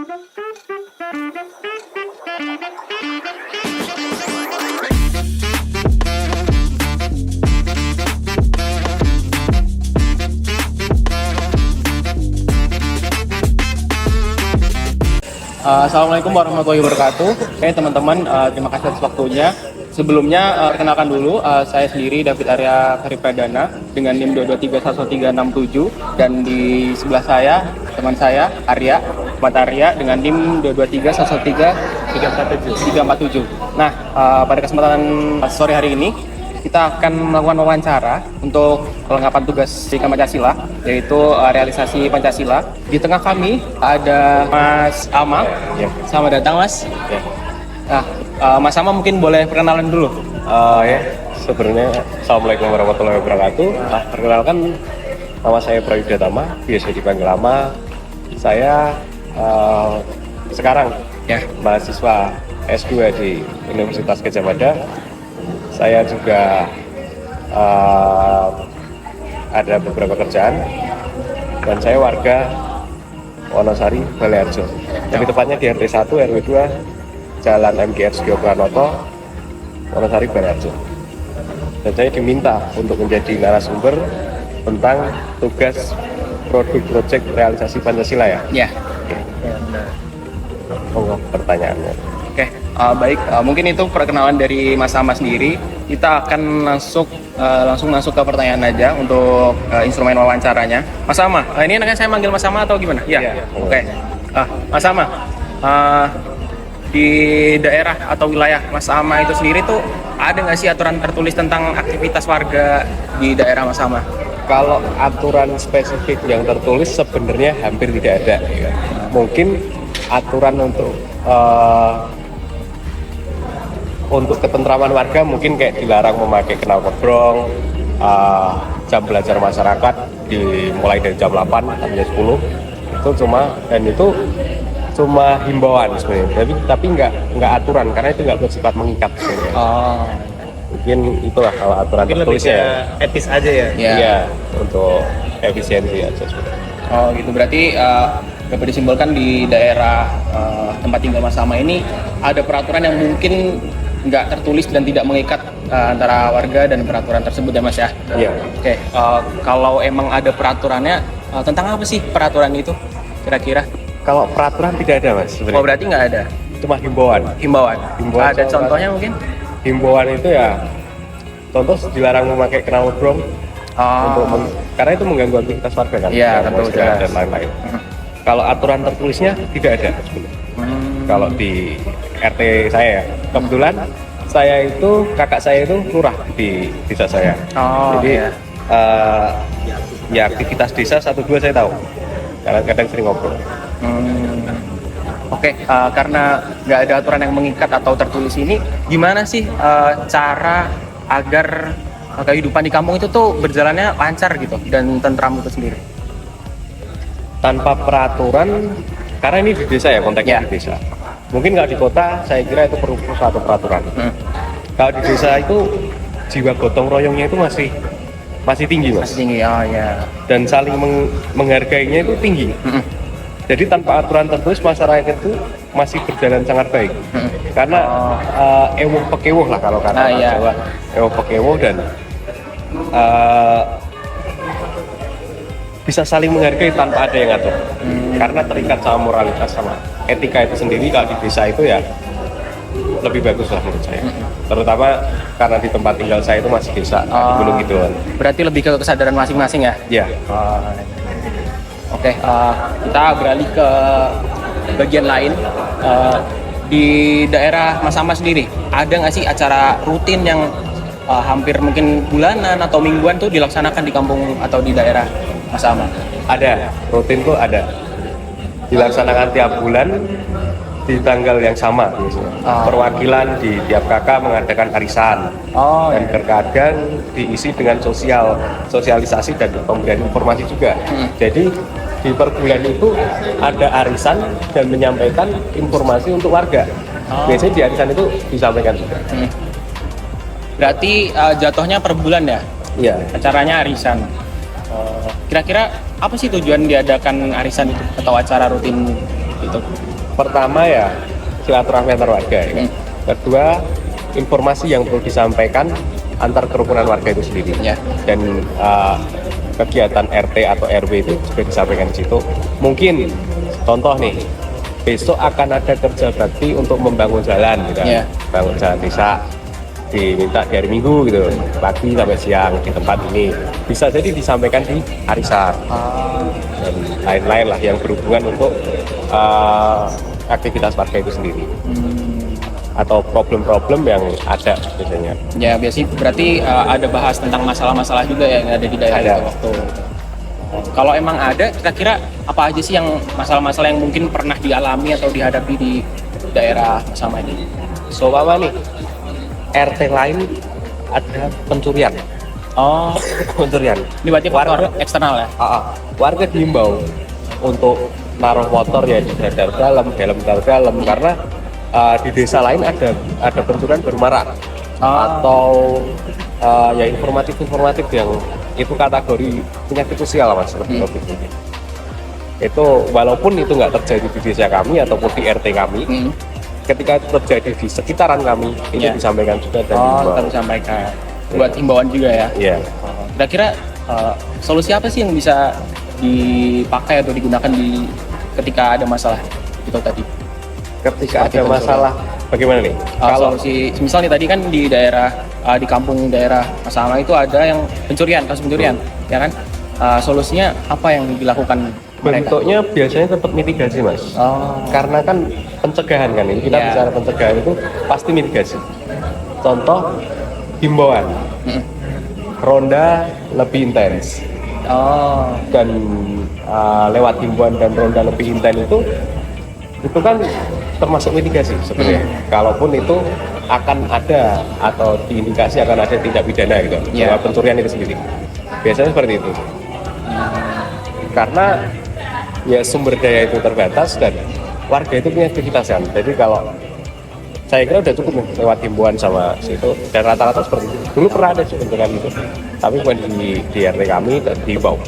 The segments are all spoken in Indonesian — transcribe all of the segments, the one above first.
Assalamualaikum warahmatullahi wabarakatuh. Oke teman-teman, terima kasih atas waktunya. Sebelumnya, perkenalkan dulu, saya sendiri David Arya Karipradana dengan NIM 2231367 dan di sebelah saya teman saya Arya dengan NIM 223113347. Nah, pada kesempatan sore hari ini kita akan melakukan wawancara untuk kelengkapan tugas Pendidikan Pancasila, yaitu realisasi Pancasila. Di tengah kami ada Mas Ama. Ya. Selamat datang, Mas. Ya. Nah, Mas Ama mungkin boleh perkenalan dulu. Ya, sebenarnya Assalamualaikum warahmatullahi wabarakatuh. Perkenalkan, nama saya Prayudha Tama, biasa dipanggil Ama. Saya sekarang mahasiswa S2 di Universitas Gadjah Mada. Saya juga ada beberapa kerjaan dan saya warga Wonosari, Baleharjo. Lebih tepatnya di RT 1 RW 2 Jalan MGR Sugio Pranoto, Wonosari, Baleharjo. Dan saya diminta untuk menjadi narasumber tentang tugas produk proyek realisasi Pancasila ya. Ya. Oh, pertanyaannya. Oke, baik. Mungkin itu perkenalan dari Mas Ama sendiri. Kita akan langsung masuk ke pertanyaan aja untuk instrumen wawancaranya. Mas Ama, ini enaknya saya manggil Mas Ama atau gimana? Ya. Oke. Mas Ama, di daerah atau wilayah Mas Ama itu sendiri tuh ada nggak sih aturan tertulis tentang aktivitas warga di daerah Mas Ama? Kalau aturan spesifik yang tertulis sebenarnya hampir tidak ada. Ya. Mungkin aturan untuk ketentraman warga mungkin kayak dilarang memakai knalpotbrong, jam belajar masyarakat dimulai dari jam 8 sampai jam 10 itu cuma himbauan sebenarnya, tapi nggak aturan karena itu nggak bersifat mengikat sebenarnya. Mungkin itulah kalau aturan tertulisnya etis aja ya. Iya, untuk efisiensi aja sebenarnya. Oh gitu, berarti dapat disimpulkan di daerah tempat tinggal Mas Ama ini ada peraturan yang mungkin nggak tertulis dan tidak mengikat antara warga dan peraturan tersebut ya Mas ya? Iya. Oke, kalau emang ada peraturannya, tentang apa sih peraturan itu kira-kira? Kalau peraturan tidak ada Mas sebenarnya. Oh berarti nggak ada? Cuma himbauan. Himbauan? Ada soal contohnya mungkin? Himbauan itu ya, contoh dilarang memakai knalpotbrong karena itu mengganggu aktivitas warga kan? Iya, tentu jelas. Dan lain-lain. Kalau aturan tertulisnya tidak ada sebenarnya. Kalau di RT saya, kebetulan kakak saya itu lurah di desa saya. Jadi ya aktivitas desa 1-2 saya tahu. Kadang-kadang sering ngobrol. Oke, karena nggak ada aturan yang mengikat atau tertulis ini, gimana sih cara agar kehidupan di kampung itu tuh berjalannya lancar gitu dan tentram itu sendiri? Tanpa peraturan, karena ini di desa ya, konteksnya di desa. Mungkin kalau di kota, saya kira itu perlu suatu peraturan. Kalau di desa itu jiwa gotong royongnya itu masih tinggi Mas. Masih tinggi, oh ya. Dan saling menghargainya itu tinggi. Jadi tanpa aturan tertulis masyarakat itu masih berjalan sangat baik. Karena ewuh pekewuh lah kalau kata Jawa, ewuh pekewuh dan bisa saling menghargai tanpa ada yang ngatur. Karena terikat sama moralitas sama etika itu sendiri. Kalau di desa itu ya lebih bagus lah menurut saya. Terutama karena di tempat tinggal saya itu masih desa, di Gunung Kidul. Berarti lebih ke kesadaran masing-masing ya? Iya. Oke, kita beralih ke bagian lain. Di daerah Mas Ama sendiri, ada nggak sih acara rutin yang hampir mungkin bulanan atau mingguan tuh dilaksanakan di kampung atau di daerah Mas Ama? Ada, rutin tuh ada. Dilaksanakan tiap bulan di tanggal yang sama biasanya. Perwakilan di tiap kakak mengadakan arisan. Dan terkadang diisi dengan sosialisasi dan pemberian informasi juga. Jadi di per bulan itu ada arisan dan menyampaikan informasi untuk warga. Biasanya di arisan itu disampaikan juga. Berarti jatuhnya per bulan ya? Iya. Acaranya arisan. Kira-kira apa sih tujuan diadakan arisan itu atau acara rutin gitu? Pertama ya silaturahmi antar warga ya. Kedua, informasi yang perlu disampaikan antar kerukunan warga itu sendiri. Ya. Dan kegiatan RT atau RW itu juga disampaikan di situ. Mungkin contoh nih, besok akan ada kerja bakti untuk membangun jalan gitu. Ya. Bangun jalan desa, diminta di hari Minggu gitu, pagi sampai siang di tempat ini. Bisa jadi disampaikan di arisan dan lain-lain lah yang berhubungan untuk aktivitas warga itu sendiri atau problem-problem yang ada biasanya. Ya biasanya berarti ada bahas tentang masalah-masalah juga ya yang ada di daerah Ada. itu waktu. Kalau emang ada, kira-kira apa aja sih yang masalah-masalah yang mungkin pernah dialami atau dihadapi di daerah sama ini? Seumpama nih RT lain ada pencurian. Oh, Pencurian. ini berarti faktor eksternal ya? Warga diimbau untuk naruh motor ya di dadar dalam, helm dalam karena di desa lain ada pencurian baru marak atau ya informatif yang itu kategori penyakit sosial mas seperti COVID ini. Itu walaupun itu nggak terjadi di desa kami ataupun di RT kami, ketika itu terjadi di sekitaran kami itu disampaikan juga dan tetap disampaikan buat himbauan juga ya. Iya. Kira-kira solusi apa sih yang bisa dipakai atau digunakan ketika ada masalah itu tadi? Ketika Seperti ada masalah bagaimana nih? Kalau solusi, misalnya tadi kan di daerah di kampung daerah Mas Ama itu ada yang pencurian, kasus pencurian, ya kan? Solusinya apa yang dilakukan mereka? Bentuknya biasanya tetap mitigasi mas. Karena kan pencegahan kan ini kita bicara pencegahan itu pasti mitigasi. Contoh himbauan, ronda lebih intens. Dan lewat himbauan dan ronda lebih intens itu kan termasuk mitigasi sebenarnya. Kalaupun itu akan ada atau diindikasi akan ada tindak pidana gitu, bahwa pencurian itu sendiri. Biasanya seperti itu. Karena ya sumber daya itu terbatas dan warga itu punya aktivitas kan. Jadi kalau saya kira udah cukup nih lewat himbauan sama situ dan rata-rata seperti itu. Dulu pernah ada pencurian itu, tapi bukan di RT kami dan dihimbau.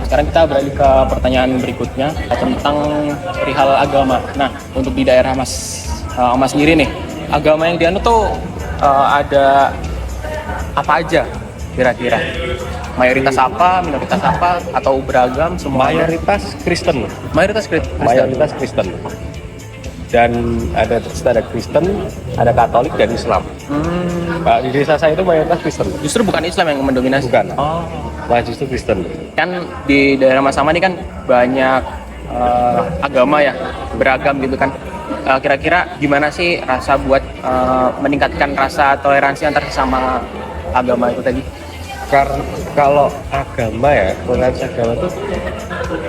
Sekarang kita beralih ke pertanyaan berikutnya tentang perihal agama. Nah, untuk di daerah Mas sendiri nih, agama yang dianut tuh ada apa aja kira-kira? Mayoritas apa, minoritas apa, atau beragam semuanya? Mayoritas Kristen. Mayoritas Kristen. Dan ada Kristen, ada Katolik dan Islam. Di desa saya itu mayoritas Kristen. Justru bukan Islam yang mendominasi? Bukan. Malah justru Kristen. Kan di daerah Mas Sama ini kan banyak agama ya, beragam gitu kan. Kira-kira gimana sih rasa buat meningkatkan rasa toleransi antar sesama agama itu tadi? Karena kalau agama ya, toleransi agama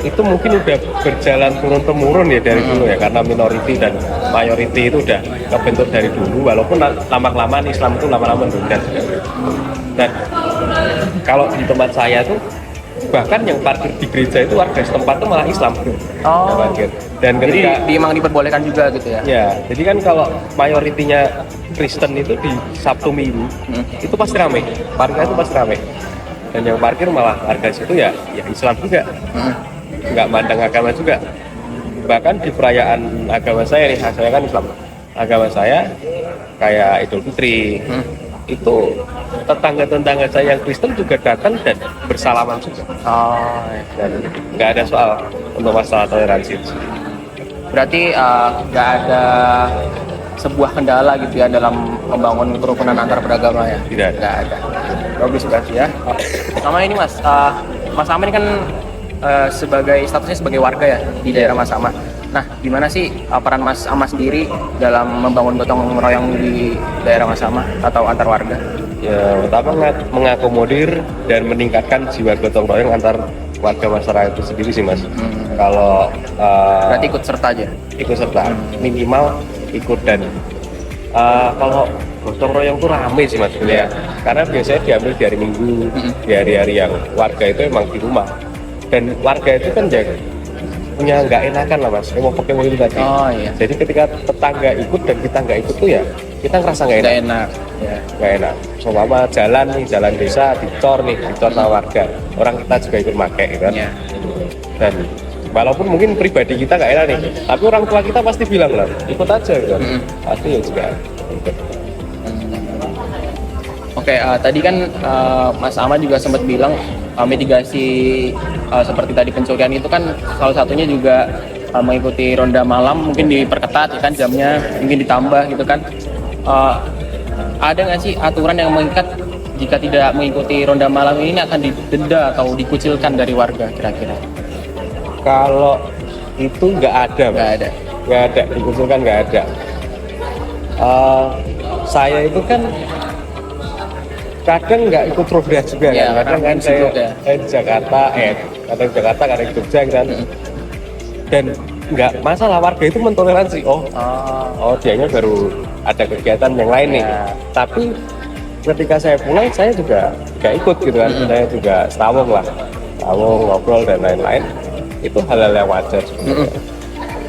itu mungkin udah berjalan turun-temurun ya dari dulu ya, karena minority dan mayority itu udah kebentuk dari dulu, walaupun lama-kelamaan Islam itu lama-lama menurunkan. Dan kalau di tempat saya tuh bahkan yang parkir di gereja itu warga setempat tuh malah Islam yang parkir. Dan ketika, jadi emang diperbolehkan juga gitu ya? Ya, jadi kan kalau mayoritinya Kristen itu di Sabtu Minggu itu pasti ramai, parkir itu pasti ramai. Dan yang parkir malah warga situ ya Islam juga, nggak mandang agama juga. Bahkan di perayaan agama saya nih, saya kan Islam, agama saya kayak Idul Fitri, itu tetangga-tetangga saya yang Kristen juga datang dan bersalaman juga. Dan nggak ada soal untuk masalah toleransi itu. Berarti nggak ada sebuah kendala gitu ya dalam membangun kerukunan antar beragama ya? Tidak ada. Bagus berarti ya. Sama ini Mas, Mas Ama ini kan statusnya sebagai warga ya di daerah Mas Ama. Nah, gimana sih peran Mas Ama sendiri dalam membangun gotong royong di daerah Mas Ama atau antar warga? Ya, pertama mengakomodir dan meningkatkan jiwa gotong royong antar warga masyarakat itu sendiri sih Mas. Kalau berarti ikut serta aja? Ikut serta, minimal ikut. Dan kalau gotong royong itu rame sih Mas ya. Karena biasanya diambil di hari Minggu, di hari-hari yang warga itu emang di rumah. Dan warga itu kan punya nggak enakan lah Mas, pakai itu tadi. Jadi ketika tetangga ikut dan kita nggak ikut tuh ya kita ngerasa nggak enak. Nggak enak. Seumpama jalan desa dicor sama warga, orang kita juga ikut pakai gitu kan. Dan Walaupun mungkin pribadi kita nggak enak nih, tapi orang tua kita pasti bilang lah, ikut aja gitu. Pasti ya juga. Oke, tadi kan Mas Ahmad juga sempat bilang mitigasi seperti tadi pencurian itu kan salah satunya juga mengikuti ronda malam, mungkin diperketat ya kan jamnya, mungkin ditambah gitu kan. Ada nggak sih aturan yang mengikat jika tidak mengikuti ronda malam ini akan didenda atau dikucilkan dari warga kira-kira? Kalau itu nggak ada, nggak ada, dikucilkan nggak ada. Saya itu kan kadang nggak ikut ronda juga Ya, kan, kadang kan saya di Jakarta, kadang di Jakarta, kadang di Jogja kan, dan nggak masalah, warga itu mentoleransi. Oh dianya baru ada kegiatan yang lain nih, tapi ketika saya pulang saya juga nggak ikut gitu kan, saya juga sawung ngobrol dan lain-lain, itu hal-hal yang wajar sebenarnya.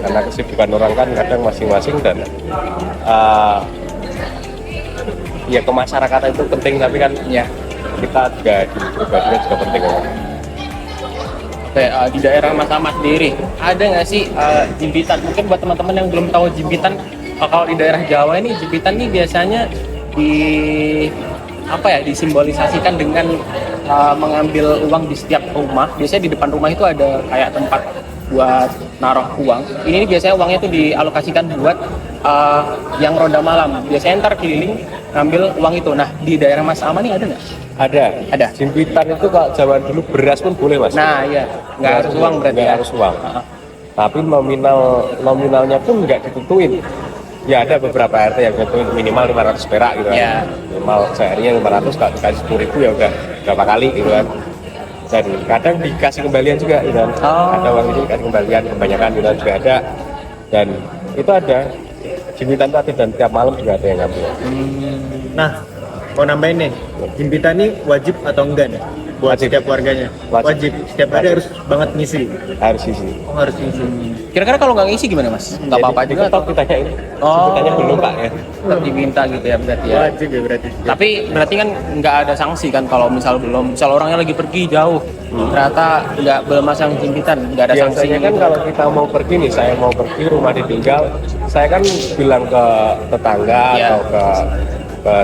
Karena kesibukan orang kan kadang masing-masing dan ya ke masyarakat itu penting, tapi kan ya kita juga di pribadinya juga penting. Di daerah Mas Ahmad sendiri ada nggak sih jimpitan? Mungkin buat teman-teman yang belum tahu jimpitan, kalau di daerah Jawa ini jimpitan ini biasanya disimbolisasikan dengan mengambil uang di setiap rumah. Biasanya di depan rumah itu ada kayak tempat buat naruh uang. Ini biasanya uangnya itu dialokasikan buat yang ronda malam. Biasanya ntar keliling ngambil uang itu. Nah, di daerah Mas Ahmad ini ada nggak? Ada. Jimpitan itu kalau zaman dulu beras pun boleh, Mas. Nah, iya. Nggak harus uang berarti nggak ya? harus uang. Tapi nominalnya pun nggak ditentuin. Ya ada beberapa RT yang ditentuin minimal 500 perak gitu kan. Yeah. Minimal seharinya 500, kalau dikasih 10.000 ya udah berapa kali gitu kan. Dan kadang dikasih kembalian juga gitu kan. Ada uang itu dikasih kembalian, kebanyakan gitu kan juga ada. Dan itu ada jimpitan tadi, dan tiap malam juga ada yang ngambil. Nah, mau nambahin nih, jimpitan ini wajib atau enggak nih buat Wajib. setiap warganya? Wajib. Setiap hari harus banget ngisi. Harus isi. Harus ngisi. Kira-kira kalau nggak ngisi gimana, Mas? Nggak apa-apa juga atau kita ini. Jimpitannya belum, Pak ya. tetap diminta gitu ya berarti ya? Wajib ya berarti. Tapi berarti kan nggak ada sanksi kan kalau misal orangnya lagi pergi jauh, ternyata belum masang jimpitan, nggak ada sanksi. Biasanya kan kalau kita mau pergi nih, saya mau pergi, rumah ditinggal, saya kan bilang ke tetangga atau ke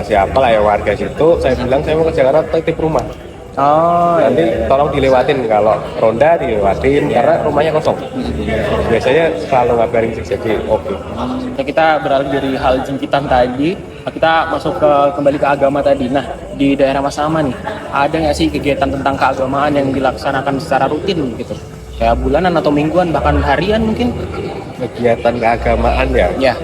siapa lah ya warga situ, saya bilang saya mau ke Jakarta, titip rumah. Nanti tolong dilewatin, kalau ronda dilewatin karena rumahnya kosong. Biasanya selalu ngabarin sih, jadi oke. Ya, kita beralih dari hal jimpitan tadi, kita masuk kembali ke agama tadi. Nah, di daerah Mas Ahmad nih, ada nggak sih kegiatan tentang keagamaan yang dilaksanakan secara rutin gitu? Kayak bulanan atau mingguan, bahkan harian mungkin? Kegiatan keagamaan ya?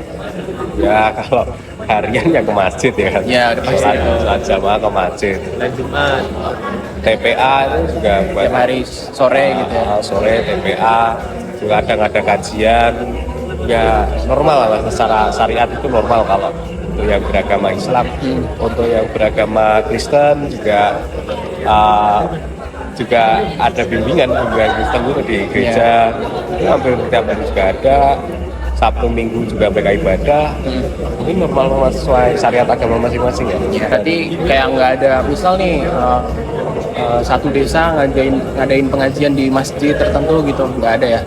Ya kalau harian ya ke masjid ya kan? Ya, pasti. Sholat jamaah ke masjid. Jumat. TPA itu juga buat Tiap hari sore gitu ya? Sore TPA, juga kadang ada kajian. Ya normal lah, secara syariat itu normal kalau untuk yang beragama Islam. Untuk yang beragama Kristen juga ada bimbingan Kristen itu di gereja. Itu hampir setiap hari juga ada. Sabtu Minggu juga mereka ibadah. Ini normal sesuai syariat agama masing-masing ya. Berarti kayak nggak ada, misal nih satu desa ngadain pengajian di masjid tertentu gitu, nggak ada ya?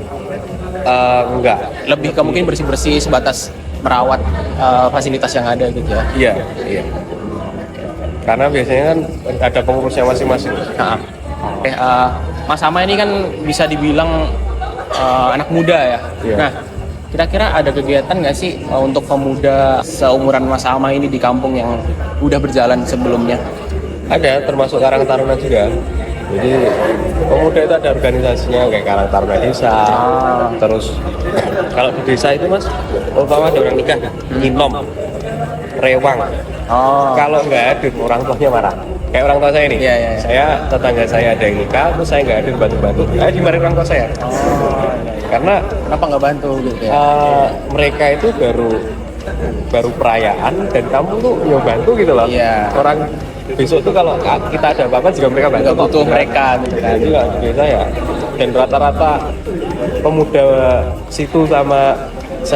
Enggak. Lebih ke mungkin bersih-bersih sebatas merawat fasilitas yang ada gitu ya? Iya. Karena biasanya kan ada pengurusnya masing-masing. Mas Ahmad ini kan bisa dibilang anak muda ya? Iya. Nah, kira-kira ada kegiatan nggak sih untuk pemuda seumuran Mas Ahmad ini di kampung yang udah berjalan sebelumnya? Ada, termasuk Karang Taruna juga. Jadi pemuda itu ada organisasinya kayak Karang Taruna Desa. Terus kalau di desa itu Mas, terutama ada orang nikah, nyinom, rewang. Kalau nggak hadir orang tuanya marah. Kayak orang tua saya ini. Saya tetangga saya ada yang nikah, terus saya nggak hadir bantu-bantu. Dimarahin orang tua saya. Karena kenapa nggak bantu gitu ya? Mereka itu baru perayaan dan kamu tuh yang bantu gitu loh. Orang besok tuh kalau kita ada apa-apa juga mereka bantu. Nggak butuh mereka gitu kan. Jadi nggak biasa ya. Dan rata-rata pemuda situ sama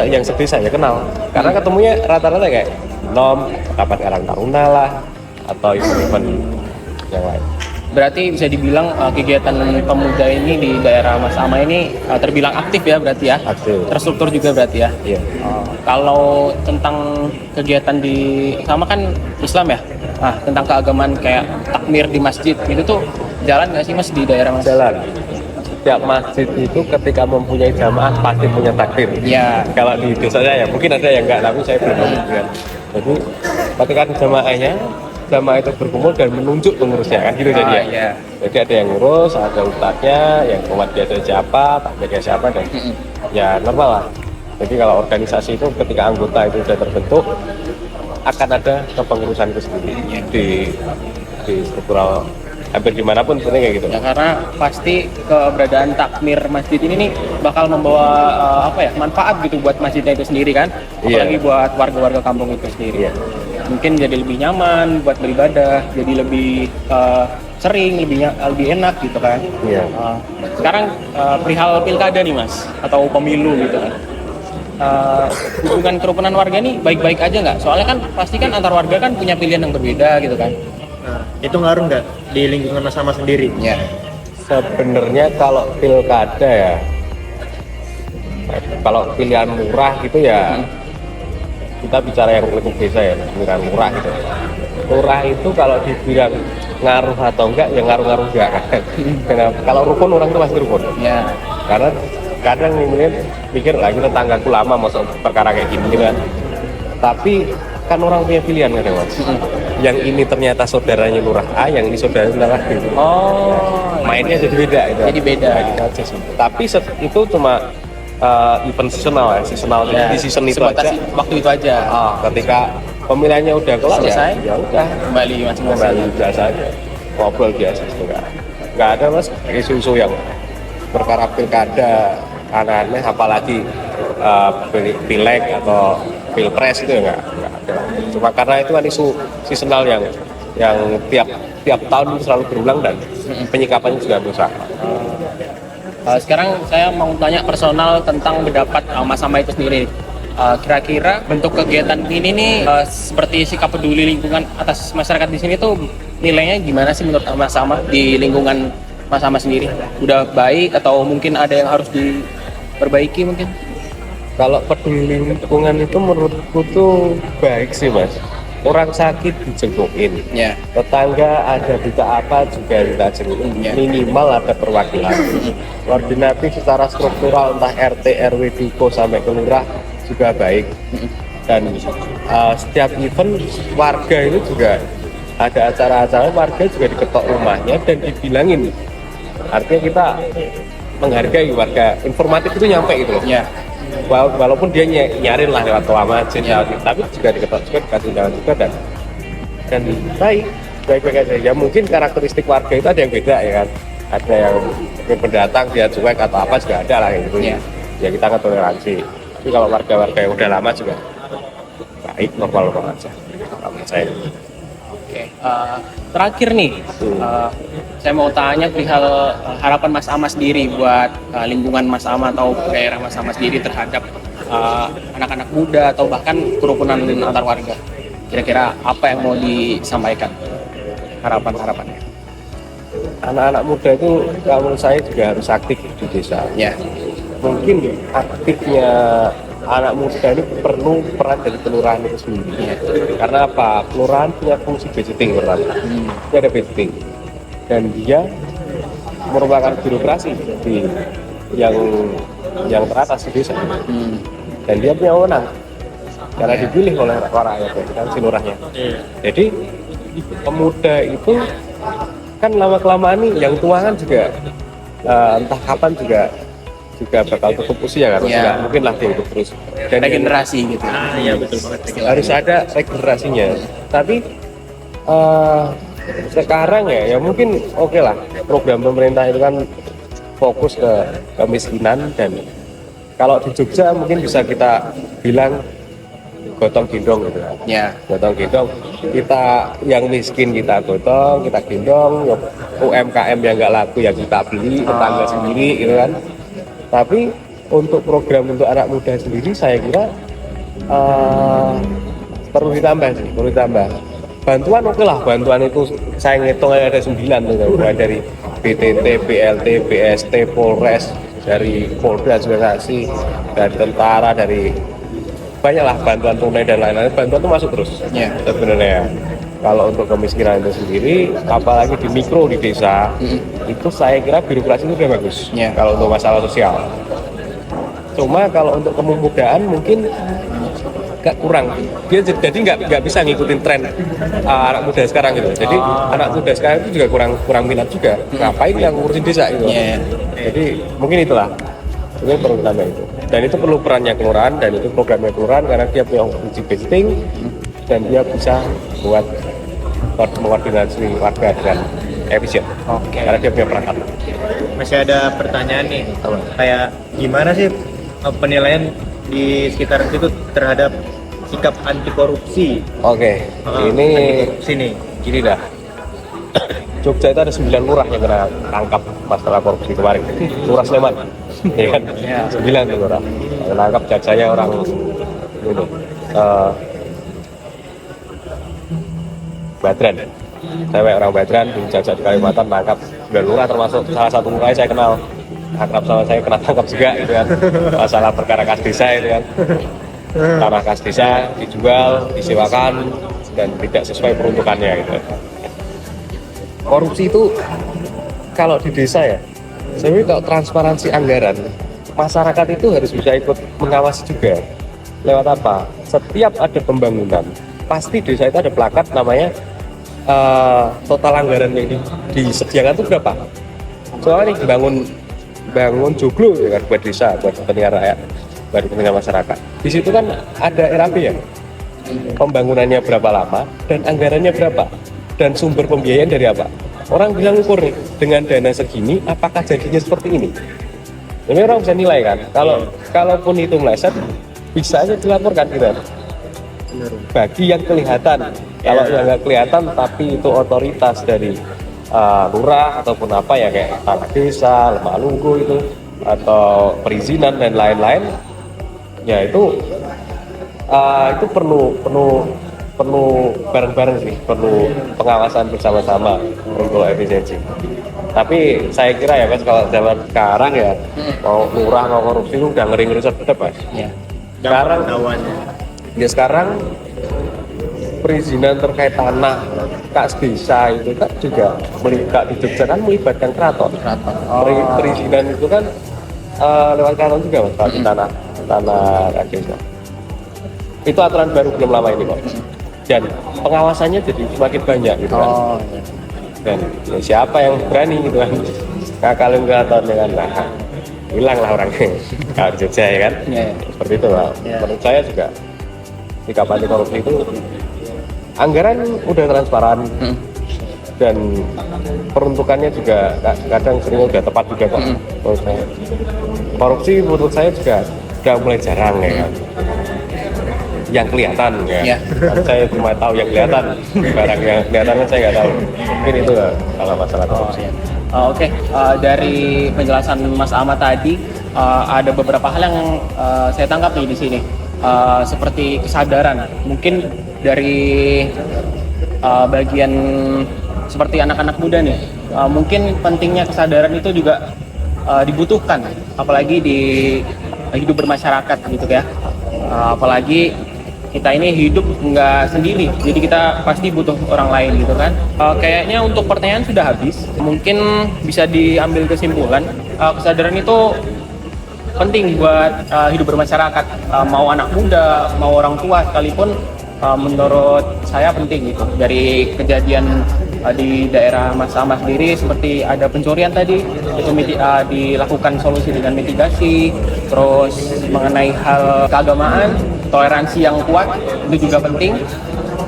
yang sedih saya kenal. Karena ketemunya rata-rata kayak rapat Karang Taruna lah atau event yang lain. Berarti bisa dibilang kegiatan pemuda ini di daerah Mas Ama ini terbilang aktif ya berarti ya? Aktif. Terstruktur juga berarti ya? Iya. Kalau tentang kegiatan di sama kan Islam ya? Tentang keagamaan kayak takmir di masjid itu tuh jalan nggak sih Mas di daerah Mas? Jalan. Setiap masjid itu ketika mempunyai jamaah pasti punya takbir. Iya. Kalau di desa saya ya mungkin ada yang enggak, tapi saya belum menemukan. Jadi ketika jamaah itu berkumpul dan menunjuk pengurusnya kan gitu jadi ya. Iya. Jadi ada yang ngurus, ada ustadznya, yang komat biasa siapa, takbirnya siapa dan ya normal lah. Jadi kalau organisasi itu ketika anggota itu sudah terbentuk akan ada kepengurusan itu sendiri di struktural hampir dimanapun sebenarnya kayak gitu. Ya karena pasti keberadaan takmir masjid ini nih bakal membawa manfaat gitu buat masjidnya itu sendiri kan, apalagi buat warga-warga kampung itu sendiri. Mungkin jadi lebih nyaman buat beribadah, jadi lebih sering, lebih enak gitu kan. Sekarang perihal pilkada nih Mas, atau pemilu gitu kan. Hubungan kerukunan warga nih baik-baik aja nggak? Soalnya kan pasti kan antar warga kan punya pilihan yang berbeda gitu kan. Itu ngaruh nggak di lingkungan Mas Ama sendiri? Ya. Sebenarnya kalau pilkada ya, kalau pilihan murah gitu ya, kita bicara yang lingkup desa ya, pilihan murah gitu. Murah itu kalau dibilang ngaruh atau enggak, ya ngaruh-ngaruh enggak kan. Kenapa? Kalau rukun orang itu pasti rukun. Ya. Karena kadang mungkin pikir lagi tetanggaku lama masuk perkara kayak gini gitu kan. Tapi kan orang punya pilihan kan Mas. Yang ini ternyata saudaranya lurah A, yang ini saudaranya lurah B. Mainnya jadi beda gitu. Jadi beda. Nah, gitu aja sih. Tapi itu cuma event seasonal ya, seasonal Ya, di season itu aja. Waktu itu aja. Ketika pemilihannya udah kelar Selesai, ya udah kembali masing-masing. kembali biasa aja, ngobrol biasa itu nggak ada Mas isu-isu yang perkara pilkada aneh-aneh, apalagi pileg atau pilpres itu ya nggak ada. Cuma karena itu kan isu seasonal yang tiap tahun itu selalu berulang dan penyikapannya juga berusaha. Sekarang saya mau tanya personal tentang pendapat Mas Ama itu sendiri. Kira-kira bentuk kegiatan ini nih seperti sikap peduli lingkungan atas masyarakat di sini tuh nilainya gimana sih menurut Mas Ama di lingkungan Mas Ama sendiri? Udah baik atau mungkin ada yang harus diperbaiki mungkin? Kalau peduli lingkungan itu menurutku tuh baik sih Mas. Orang sakit dijengukin, tetangga ada berita apa juga kita jengukin, minimal ada perwakilan. Koordinatif secara struktural entah RT, RW, Diko sampai ke lurah juga baik. Dan setiap event warga itu juga ada acara-acara warga juga diketok rumahnya dan dibilangin. Artinya kita menghargai warga, informatif itu nyampe gitu loh. Walaupun dia nyarin lah lewat toa masjid, tapi juga diketok juga, dikasih undangan juga dan baik-baik aja. Ya mungkin karakteristik warga itu ada yang beda ya kan. Ada yang mungkin pendatang dia cuek atau apa juga ada lah gitu. Ya kita nggak toleransi. Tapi kalau warga-warga yang udah lama juga baik, normal aja. Saya. Oke, terakhir nih, saya mau tanya perihal harapan Mas Ama sendiri buat lingkungan Mas Ama atau daerah Mas Ama sendiri terhadap anak-anak muda atau bahkan kerukunan antar warga. Kira-kira apa yang mau disampaikan harapan-harapannya? Anak-anak muda itu kalau menurut saya juga harus aktif di desa. Mungkin aktifnya anak muda ini perlu peran dari kelurahan itu sendiri. Karena apa? Kelurahan punya fungsi budgeting pertama. Dia ada budgeting dan dia merupakan birokrasi di yang teratas di desa. Dan dia punya wewenang karena dipilih oleh rakyat kan si lurahnya. Jadi pemuda itu kan lama kelamaan nih yang tua kan juga entah kapan juga bakal tutup usia kan, nggak mungkin lah dia hidup terus. Dan regenerasi gitu. Iya betul banget. Harus ada regenerasinya. Tapi sekarang ya mungkin oke lah program pemerintah itu kan fokus ke kemiskinan dan kalau di Jogja mungkin bisa kita bilang gotong gendong gitu kan. Gotong gendong, kita yang miskin kita gotong, kita gendong, UMKM yang nggak laku yang kita beli, tetangga sendiri gitu kan. Tapi untuk program untuk anak muda sendiri saya kira perlu ditambah. bantuan oke lah, bantuan itu saya ngitung ada 9 tuh, mulai dari BTT, BLT, BST, Polres, dari Polda juga ngasih, dari tentara, dari banyak lah bantuan tunai dan lain-lain. Bantuan itu masuk terus sebenarnya. Kalau untuk kemiskinan itu sendiri, apalagi di mikro di desa, itu saya kira birokrasi itu udah bagus kalau untuk masalah sosial. Cuma kalau untuk kemudaan mungkin agak kurang. Dia jadi nggak bisa ngikutin tren anak muda sekarang gitu. Jadi anak muda sekarang itu juga kurang minat juga. Ngapain yang ngurusin desa gitu. Jadi mungkin itulah. Mungkin perlu ditambah itu. Dan itu perlu perannya kelurahan dan itu programnya kelurahan karena dia punya fungsi visiting dan dia bisa buat mengkoordinasi warga dengan efisien. Karena dia punya perangkat. Masih ada pertanyaan nih, kayak gimana sih penilaian di sekitar itu terhadap sikap anti korupsi? Ini anti-korupsi nih. Gini dah. Jogja itu ada 9 lurah yang kena tangkap masalah korupsi kemarin. Lurah Sleman, ya kan? 9 tuh lurah. Yang tangkap jajanya orang ini, Badran. Cewek orang Badran di jajah di Kalimantan tangkap 9 lurah, termasuk salah satu lurah saya kenal. Akrab sama saya kena tangkap juga gitu kan. Masalah perkara kas desa itu kan. Tanah kas desa dijual, disewakan dan tidak sesuai peruntukannya gitu. Korupsi itu kalau di desa ya, sebenarnya kalau transparansi anggaran, masyarakat itu harus bisa ikut mengawasi juga. Lewat apa? Setiap ada pembangunan, pasti desa itu ada plakat namanya total anggaran yang disediakan itu berapa. Soalnya nih bangun joglo ya kan, buat desa, buat kepentingan rakyat, buat kepentingan masyarakat. Di situ kan ada RAB ya, pembangunannya berapa lama dan anggarannya berapa. Dan sumber pembiayaan dari apa? Orang bilang ukur nih, dengan dana segini, apakah jadinya seperti ini? Ini orang bisa nilai kan? Kalaupun itu meleset, bisa aja dilaporkan gitu. Bagi yang kelihatan, kalau yang nggak kelihatan, tapi itu otoritas dari lurah ataupun apa ya kayak tanah desa, lemah lunggu itu, atau perizinan dan lain-lain, ya itu perlu bareng-bareng sih, perlu pengawasan bersama-sama untuk efisiensi. Tapi saya kira ya mas, kalau zaman sekarang ya mau lurah mau korupsi itu udah ngeri-ngeri sedep mas. Sekarang perizinan terkait tanah kas desa itu kan juga di Jogja kan melibatkan keraton. Perizinan itu kan lewat keraton juga mas, tanah kas desa. Itu aturan baru belum lama ini kok. Dan pengawasannya jadi semakin banyak gitu kan. Dan ya, siapa yang berani gitu kan ngakalin keraton dengan hilang lah orangnya kalau di Jogja ya kan. Seperti itu lah. Menurut saya juga sikap anti korupsi itu anggaran udah transparan dan peruntukannya juga kadang sering udah tepat juga kok. Menurut saya korupsi menurut saya juga udah mulai jarang ya kan. Yang kelihatan ya. Kan saya cuma tahu yang kelihatan, barang yang kelihatan kan saya nggak tahu. Mungkin itu kalau masalah korupsi. Dari penjelasan Mas Ahmad tadi ada beberapa hal yang saya tangkap nih di sini, seperti kesadaran. Mungkin dari bagian seperti anak-anak muda nih, mungkin pentingnya kesadaran itu juga dibutuhkan, apalagi di hidup bermasyarakat gitu ya. Apalagi kita ini hidup nggak sendiri, jadi kita pasti butuh orang lain gitu kan. Kayaknya untuk pertanyaan sudah habis. Mungkin bisa diambil kesimpulan, kesadaran itu penting buat hidup bermasyarakat. Mau anak muda, mau orang tua sekalipun, menurut saya penting gitu. Dari kejadian di daerah Mas Ahmad sendiri, seperti ada pencurian tadi, itu dilakukan solusi dengan mitigasi. Terus mengenai hal keagamaan, toleransi yang kuat itu juga penting.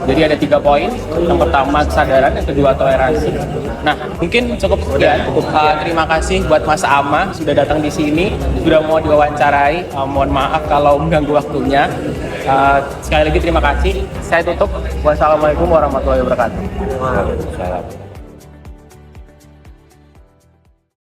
Jadi ada 3 poin. Yang pertama kesadaran, yang kedua toleransi. Nah, mungkin cukup sekian. Terima kasih buat Mas Ama sudah datang di sini, sudah mau diwawancarai. Mohon maaf kalau mengganggu waktunya. Sekali lagi terima kasih. Saya tutup. Wassalamualaikum warahmatullahi wabarakatuh. Waalaikumsalam.